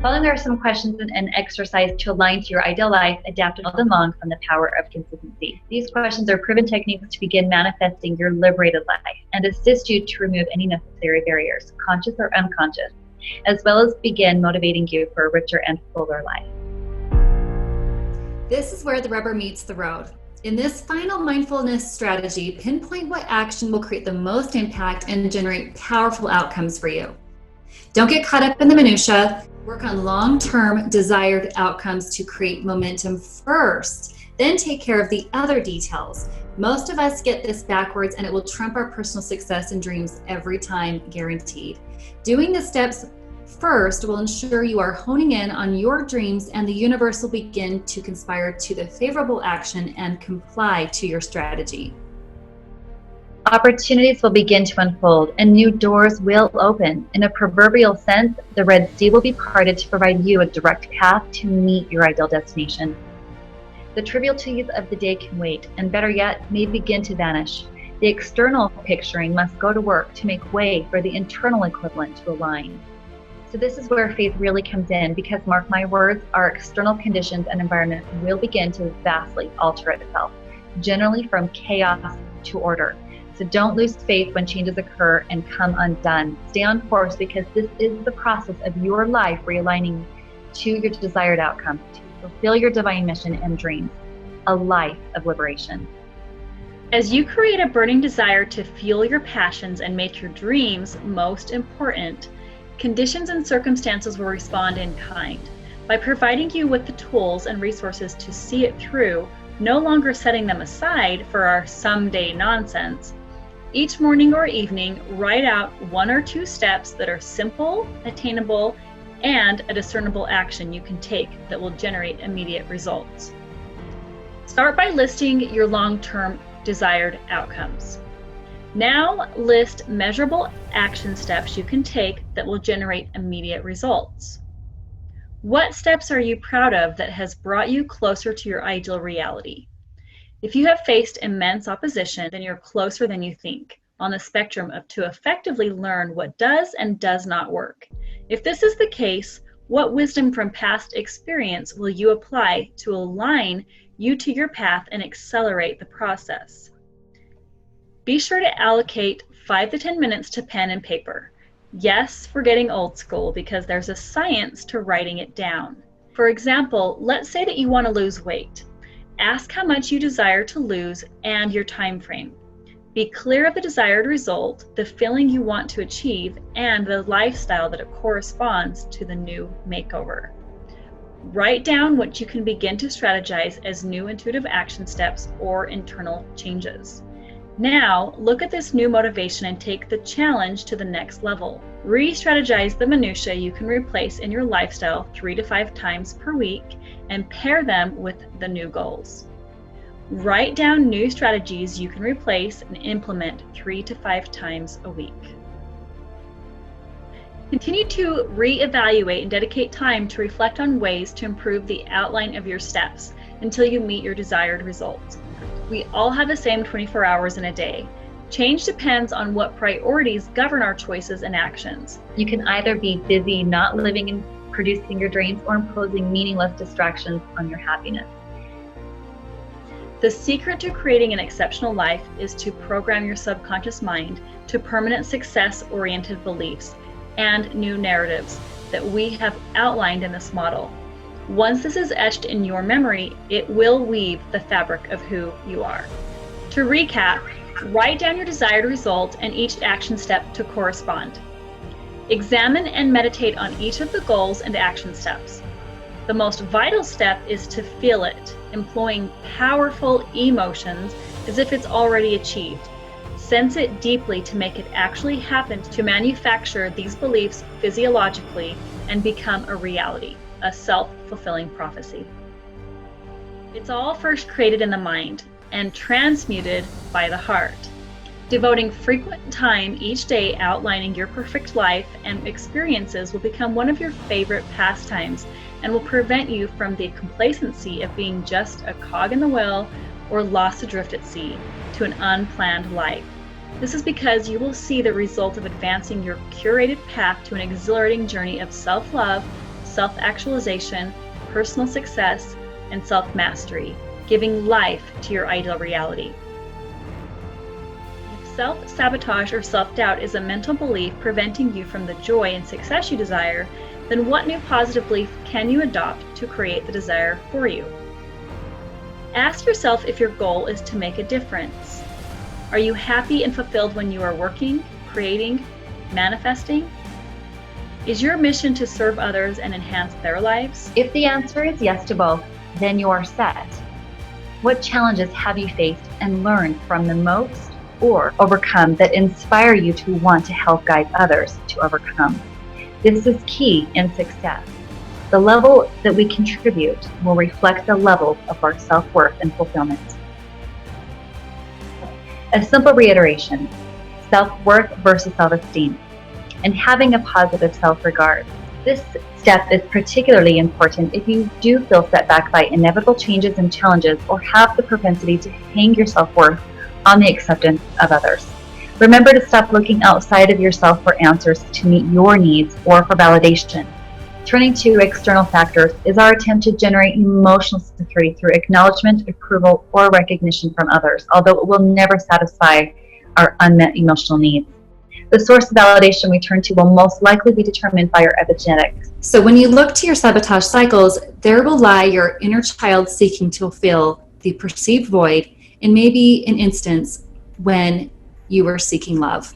Following are some questions and exercise to align to your ideal life, adapted all day long from the power of consistency. These questions are proven techniques to begin manifesting your liberated life and assist you to remove any necessary barriers, conscious or unconscious, as well as begin motivating you for a richer and fuller life. This is where the rubber meets the road. In this final mindfulness strategy, pinpoint what action will create the most impact and generate powerful outcomes for you. Don't get caught up in the minutia. Work on long-term desired outcomes to create momentum first, then take care of the other details. Most of us get this backwards and it will trump our personal success and dreams every time, guaranteed. Doing the steps first will ensure you are honing in on your dreams, and the universe will begin to conspire to the favorable action and comply to your strategy. Opportunities will begin to unfold and new doors will open. In a proverbial sense, the Red Sea will be parted to provide you a direct path to meet your ideal destination. The trivialities of the day can wait, and better yet, may begin to vanish. The external picturing must go to work to make way for the internal equivalent to align. So this is where faith really comes in, because mark my words, our external conditions and environment will begin to vastly alter itself, generally from chaos to order. So don't lose faith when changes occur and come undone. Stay on course, because this is the process of your life realigning to your desired outcome, to fulfill your divine mission and dreams, a life of liberation. As you create a burning desire to fuel your passions and make your dreams most important, conditions and circumstances will respond in kind. By providing you with the tools and resources to see it through, no longer setting them aside for our someday nonsense, each morning or evening, write out 1 or 2 steps that are simple, attainable, and a discernible action you can take that will generate immediate results. Start by listing your long-term desired outcomes. Now list measurable action steps you can take that will generate immediate results. What steps are you proud of that has brought you closer to your ideal reality? If you have faced immense opposition, then you're closer than you think on the spectrum of to effectively learn what does and does not work. If this is the case, what wisdom from past experience will you apply to align you to your path and accelerate the process? Be sure to allocate 5 to 10 minutes to pen and paper. Yes, we're getting old school because there's a science to writing it down. For example, let's say that you want to lose weight. Ask how much you desire to lose and your time frame. Be clear of the desired result, the feeling you want to achieve, and the lifestyle that it corresponds to the new makeover. Write down what you can begin to strategize as new intuitive action steps or internal changes. Now, look at this new motivation and take the challenge to the next level. Re-strategize the minutiae you can replace in your lifestyle 3 to 5 times per week and pair them with the new goals. Write down new strategies you can replace and implement 3 to 5 times a week. Continue to re-evaluate and dedicate time to reflect on ways to improve the outline of your steps until you meet your desired results. We all have the same 24 hours in a day. Change depends on what priorities govern our choices and actions. You can either be busy not living and producing your dreams, or imposing meaningless distractions on your happiness. The secret to creating an exceptional life is to program your subconscious mind to permanent success-oriented beliefs and new narratives that we have outlined in this model. Once this is etched in your memory, it will weave the fabric of who you are. To recap, write down your desired result and each action step to correspond. Examine and meditate on each of the goals and action steps. The most vital step is to feel it, employing powerful emotions as if it's already achieved. Sense it deeply to make it actually happen, to manufacture these beliefs physiologically and become a reality. A self-fulfilling prophecy. It's all first created in the mind and transmuted by the heart. Devoting frequent time each day outlining your perfect life and experiences will become one of your favorite pastimes and will prevent you from the complacency of being just a cog in the wheel or lost adrift at sea to an unplanned life. This is because you will see the result of advancing your curated path to an exhilarating journey of self-love, self-actualization, personal success, and self-mastery, giving life to your ideal reality. If self-sabotage or self-doubt is a mental belief preventing you from the joy and success you desire, then what new positive belief can you adopt to create the desire for you? Ask yourself if your goal is to make a difference. Are you happy and fulfilled when you are working, creating, manifesting? Is your mission to serve others and enhance their lives? If the answer is yes to both, then you are set. What challenges have you faced and learned from the most or overcome that inspire you to want to help guide others to overcome? This is key in success. The level that we contribute will reflect the level of our self-worth and fulfillment. A simple reiteration: self-worth versus self-esteem, and having a positive self-regard. This step is particularly important if you do feel set back by inevitable changes and challenges or have the propensity to hang your self-worth on the acceptance of others. Remember to stop looking outside of yourself for answers to meet your needs or for validation. Turning to external factors is our attempt to generate emotional security through acknowledgement, approval, or recognition from others, although it will never satisfy our unmet emotional needs. The source of validation we turn to will most likely be determined by our epigenetics. So when you look to your sabotage cycles, there will lie your inner child seeking to fill the perceived void in maybe an instance when you were seeking love.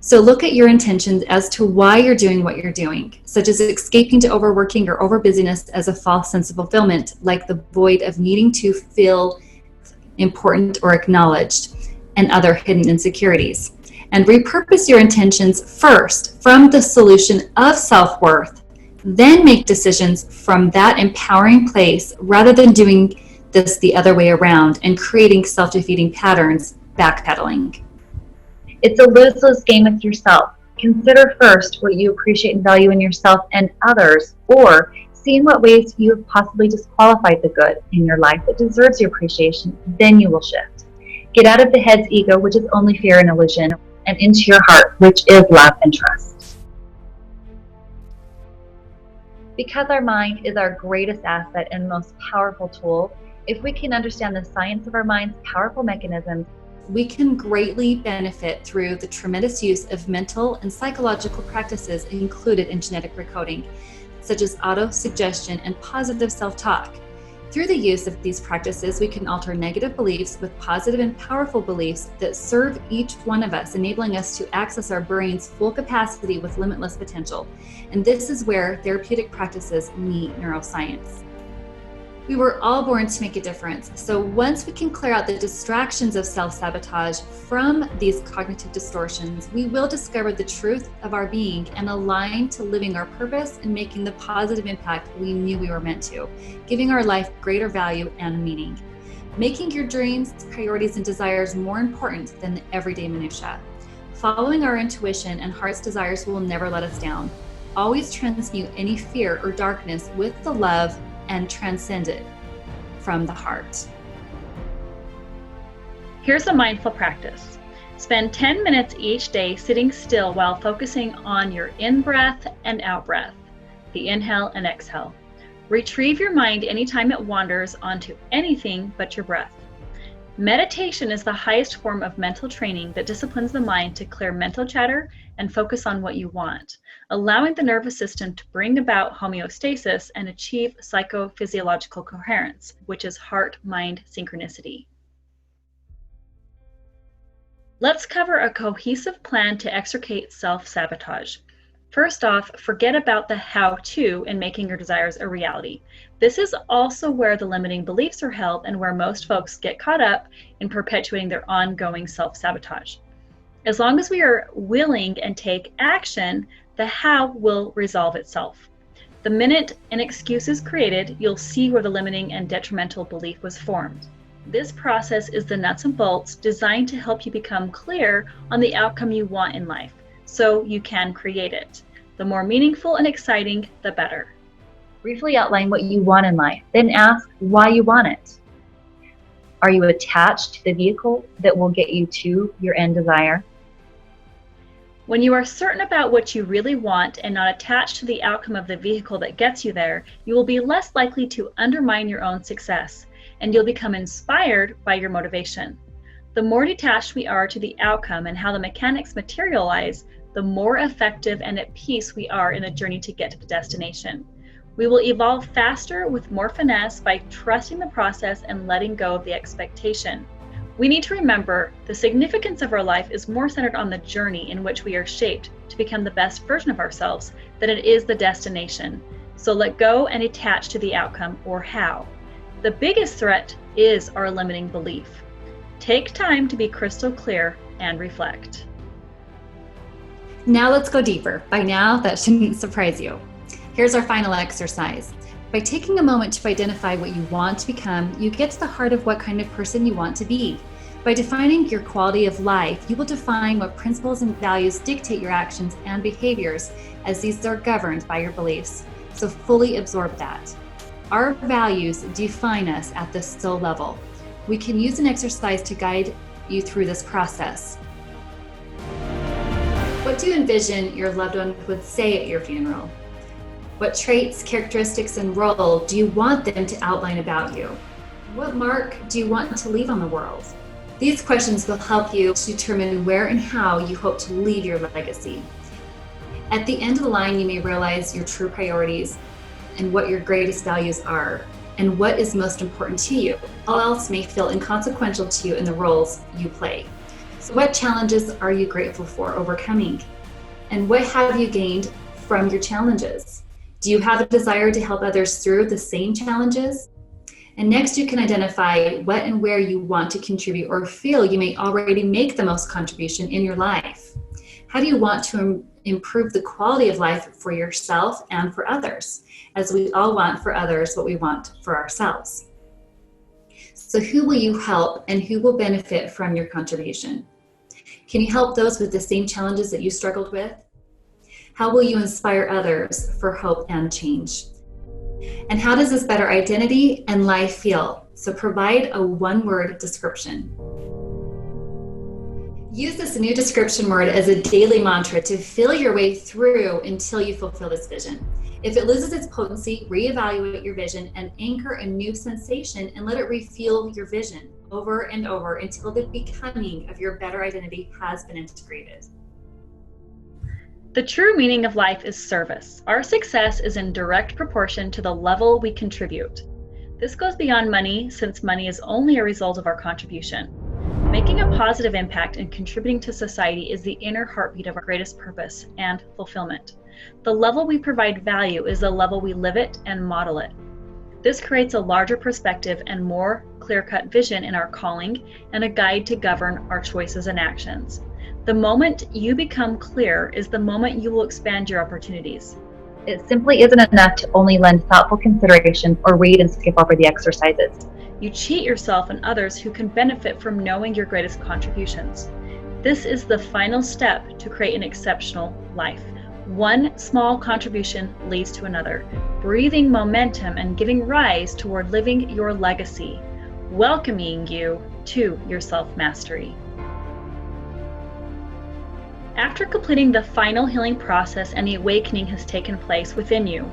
So look at your intentions as to why you're doing what you're doing, such as escaping to overworking or overbusyness as a false sense of fulfillment, like the void of needing to feel important or acknowledged, and other hidden insecurities. And repurpose your intentions first from the solution of self-worth, then make decisions from that empowering place rather than doing this the other way around and creating self-defeating patterns, backpedaling. It's a lose-lose game with yourself. Consider first what you appreciate and value in yourself and others, or see in what ways you have possibly disqualified the good in your life that deserves your appreciation. Then you will shift. Get out of the head's ego, which is only fear and illusion, and into your heart, which is love and trust. Because our mind is our greatest asset and most powerful tool, if we can understand the science of our mind's powerful mechanisms, we can greatly benefit through the tremendous use of mental and psychological practices included in genetic recoding, such as auto-suggestion and positive self-talk. Through the use of these practices, we can alter negative beliefs with positive and powerful beliefs that serve each one of us, enabling us to access our brain's full capacity with limitless potential. And this is where therapeutic practices meet neuroscience. We were all born to make a difference. So once we can clear out the distractions of self-sabotage from these cognitive distortions, we will discover the truth of our being and align to living our purpose and making the positive impact we knew we were meant to, giving our life greater value and meaning. Making your dreams, priorities, and desires more important than the everyday minutia. Following our intuition and heart's desires will never let us down. Always transmute any fear or darkness with the love and transcend it from the heart. Here's a mindful practice. Spend 10 minutes each day sitting still while focusing on your in-breath and out-breath, the inhale and exhale. Retrieve your mind anytime it wanders onto anything but your breath. Meditation is the highest form of mental training that disciplines the mind to clear mental chatter and focus on what you want, allowing the nervous system to bring about homeostasis and achieve psychophysiological coherence, which is heart-mind synchronicity. Let's cover a cohesive plan to extricate self-sabotage. First off, forget about the how-to in making your desires a reality. This is also where the limiting beliefs are held and where most folks get caught up in perpetuating their ongoing self-sabotage. As long as we are willing and take action, the how will resolve itself. The minute an excuse is created, you'll see where the limiting and detrimental belief was formed. This process is the nuts and bolts designed to help you become clear on the outcome you want in life, so you can create it. The more meaningful and exciting, the better. Briefly outline what you want in life, then ask why you want it. Are you attached to the vehicle that will get you to your end desire? When you are certain about what you really want and not attached to the outcome of the vehicle that gets you there, you will be less likely to undermine your own success, and you'll become inspired by your motivation. The more detached we are to the outcome and how the mechanics materialize, the more effective and at peace we are in the journey to get to the destination. We will evolve faster with more finesse by trusting the process and letting go of the expectation. We need to remember the significance of our life is more centered on the journey in which we are shaped to become the best version of ourselves than it is the destination. So let go and attach to the outcome or how. The biggest threat is our limiting belief. Take time to be crystal clear and reflect. Now let's go deeper. By now, that shouldn't surprise you. Here's our final exercise. By taking a moment to identify what you want to become, you get to the heart of what kind of person you want to be. By defining your quality of life, you will define what principles and values dictate your actions and behaviors, as these are governed by your beliefs. So fully absorb that. Our values define us at the soul level. We can use an exercise to guide you through this process. What do you envision your loved one would say at your funeral? What traits, characteristics, and role do you want them to outline about you? What mark do you want to leave on the world? These questions will help you to determine where and how you hope to leave your legacy. At the end of the line, you may realize your true priorities and what your greatest values are, and what is most important to you. All else may feel inconsequential to you in the roles you play. So what challenges are you grateful for overcoming? And what have you gained from your challenges? Do you have a desire to help others through the same challenges? And next, you can identify what and where you want to contribute or feel you may already make the most contribution in your life. How do you want to improve the quality of life for yourself and for others, as we all want for others what we want for ourselves? So who will you help and who will benefit from your contribution? Can you help those with the same challenges that you struggled with? How will you inspire others for hope and change? And how does this better identity and life feel? So provide a one-word description. Use this new description word as a daily mantra to feel your way through until you fulfill this vision. If it loses its potency, reevaluate your vision and anchor a new sensation and let it refuel your vision over and over until the becoming of your better identity has been integrated. The true meaning of life is service. Our success is in direct proportion to the level we contribute. This goes beyond money, since money is only a result of our contribution. Making a positive impact and contributing to society is the inner heartbeat of our greatest purpose and fulfillment. The level we provide value is the level we live it and model it. This creates a larger perspective and more clear-cut vision in our calling and a guide to govern our choices and actions. The moment you become clear is the moment you will expand your opportunities. It simply isn't enough to only lend thoughtful consideration or read and skip over the exercises. You cheat yourself and others who can benefit from knowing your greatest contributions. This is the final step to create an exceptional life. One small contribution leads to another, breathing momentum and giving rise toward living your legacy, welcoming you to your self-mastery. After completing the final healing process and the awakening has taken place within you,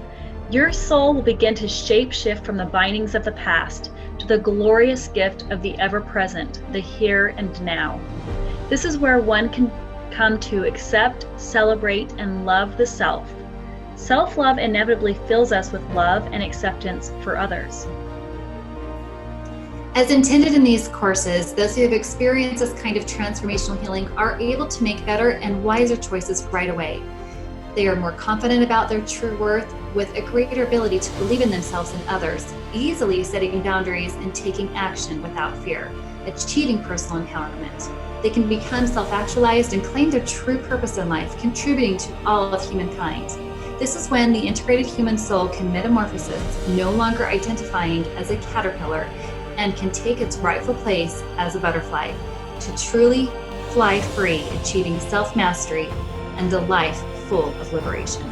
your soul will begin to shape-shift from the bindings of the past to the glorious gift of the ever-present, the here and now. This is where one can come to accept, celebrate, and love the self. Self-love inevitably fills us with love and acceptance for others. As intended in these courses, those who have experienced this kind of transformational healing are able to make better and wiser choices right away. They are more confident about their true worth, with a greater ability to believe in themselves and others, easily setting boundaries and taking action without fear, achieving personal empowerment. They can become self-actualized and claim their true purpose in life, contributing to all of humankind. This is when the integrated human soul can metamorphosis, no longer identifying as a caterpillar, and can take its rightful place as a butterfly to truly fly free, achieving self-mastery and a life full of liberation.